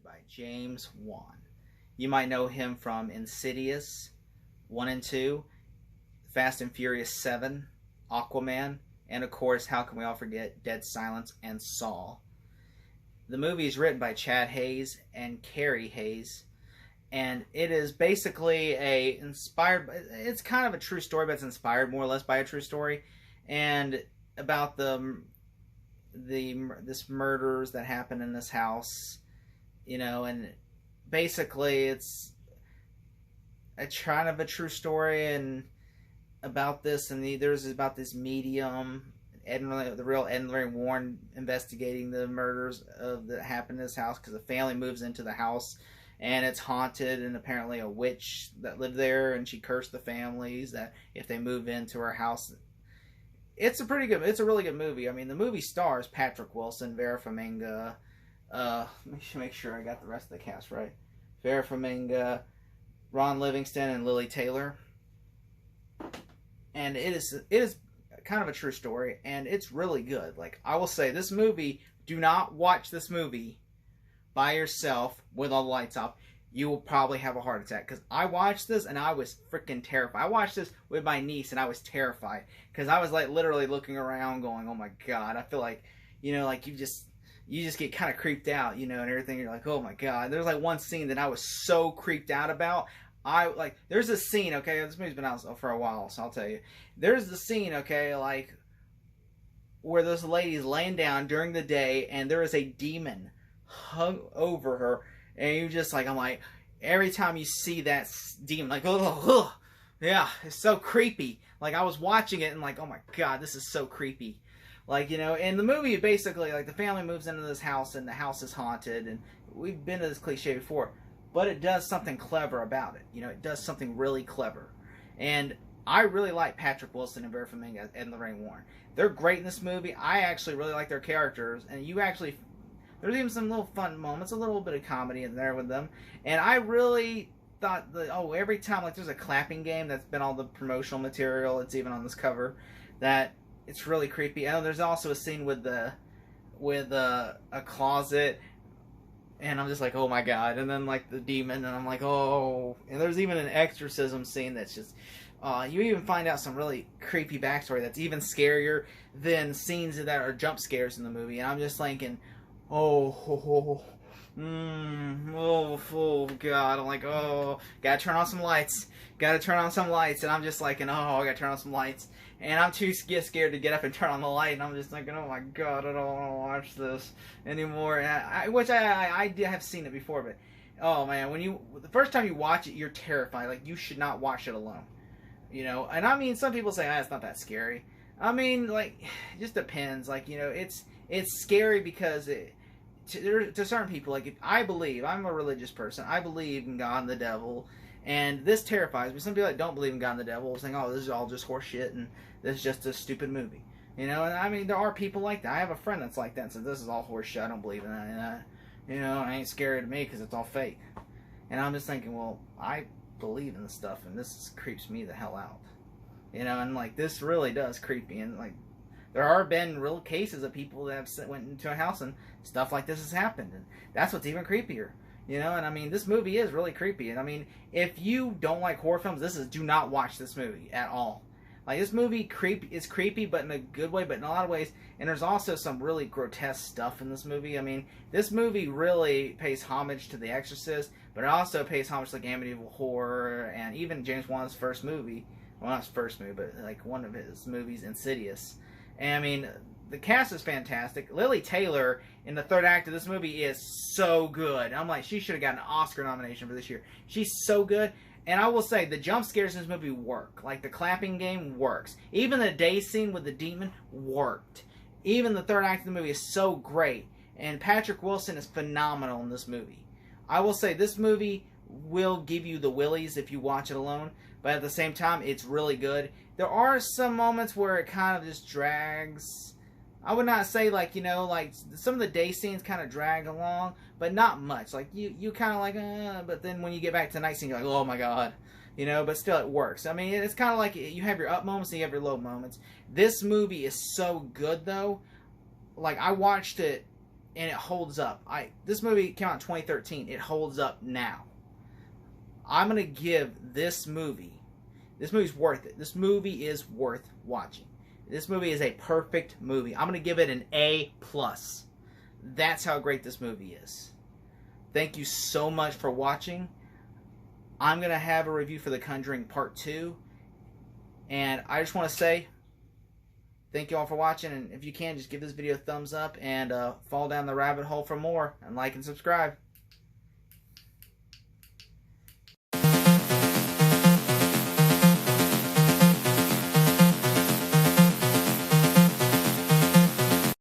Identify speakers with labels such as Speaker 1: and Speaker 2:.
Speaker 1: by James Wan. You might know him from Insidious 1 and 2, Fast and Furious 7, Aquaman, and of course, how can we all forget Dead Silence and Saw. The movie is written by Chad Hayes and Carrie Hayes, and it is basically it's kind of a true story, but it's inspired more or less by a true story, and about this murders that happened in this house, and basically it's a kind of a true story and about this, and there's about this medium, the real Ed and Lorraine Warren, investigating the murders that happened in this house because the family moves into the house and it's haunted, and apparently a witch that lived there, and she cursed the families that if they move into her house. It's a really good movie. I mean, the movie stars Patrick Wilson, Vera Farmiga. Let me make sure I got the rest of the cast right. Vera Farmiga, Ron Livingston, and Lily Taylor. And it is kind of a true story, and it's really good. Like, I will say, this movie, do not watch this movie by yourself with all the lights off. You will probably have a heart attack, because I watched this and I was freaking terrified. I watched this with my niece and I was terrified because I was like literally looking around going, oh my god. I feel like, like you just get kind of creeped out, and everything. You're like, oh my god. There's like one scene that I was so creeped out about. There's a scene, okay, this movie's been out for a while, so I'll tell you. There's the scene, okay, like where this lady's laying down during the day and there is a demon hung over her. And you just like, I'm like, every time you see that demon, like, oh, yeah, it's so creepy. Like, I was watching it and like, oh my god, this is so creepy. Like, in the movie, basically, like, the family moves into this house and the house is haunted. And we've been to this cliche before. But it does something clever about it. It does something really clever. And I really like Patrick Wilson and Vera Farmiga and Lorraine Warren. They're great in this movie. I actually really like their characters. And there's even some little fun moments, a little bit of comedy in there with them. And I really thought every time, like, there's a clapping game that's been all the promotional material, it's even on this cover, that it's really creepy. Oh, there's also a scene with a closet, and I'm just like, oh my god. And then like the demon, and I'm like, oh. And there's even an exorcism scene that's just, you even find out some really creepy backstory that's even scarier than scenes that are jump scares in the movie. And I'm just thinking, oh god. I'm like, oh, gotta turn on some lights. And I'm just like, I gotta turn on some lights. And I'm too scared to get up and turn on the light. And I'm just thinking, oh my god, I don't want to watch this anymore. And I have seen it before, but oh man, the first time you watch it, you're terrified. Like, you should not watch it alone. And I mean, some people say, it's not that scary. I mean, like, it just depends. Like, it's scary because to certain people, like, I'm a religious person. I believe in God and the devil, and this terrifies me. Some people that don't believe in God and the devil will think, oh, this is all just horse shit, and this is just a stupid movie. And I mean, there are people like that. I have a friend that's like that and says, this is all horse shit, I don't believe in that. And it ain't scary to me because it's all fake. And I'm just thinking, well, I believe in this stuff, and this creeps me the hell out. And like, this really does creep me. And like, there have been real cases of people that have went into a house and stuff like this has happened, and that's what's even creepier. And I mean, this movie is really creepy. And I mean, if you don't like horror films, do not watch this movie at all. Like, this movie is creepy, but in a good way, but in a lot of ways. And there's also some really grotesque stuff in this movie. I mean, this movie really pays homage to The Exorcist, but it also pays homage to like Amityville Horror and even James Wan's first movie. Well, not his first movie, but like one of his movies, Insidious. And I mean, the cast is fantastic. Lily Taylor in the third act of this movie is so good. I'm like, she should have gotten an Oscar nomination for this year. She's so good. And I will say, the jump scares in this movie work. Like, the clapping game works. Even the day scene with the demon worked. Even the third act of the movie is so great. And Patrick Wilson is phenomenal in this movie. I will say, this movie will give you the willies if you watch it alone. But at the same time, it's really good. There are some moments where it kind of just drags. I would not say, like, like, some of the day scenes kind of drag along, but not much. Like, you kind of like, but then when you get back to the night scene, you're like, oh my god. But still it works. I mean, it's kind of like you have your up moments and you have your low moments. This movie is so good, though. Like, I watched it and it holds up. This movie came out in 2013. It holds up now. I'm gonna give this movie's worth it. This movie is worth watching. This movie is a perfect movie. I'm gonna give it an A+. That's how great this movie is. Thank you so much for watching. I'm gonna have a review for The Conjuring Part 2. And I just want to say thank you all for watching, and if you can, just give this video a thumbs up and fall down the rabbit hole for more, and like and subscribe.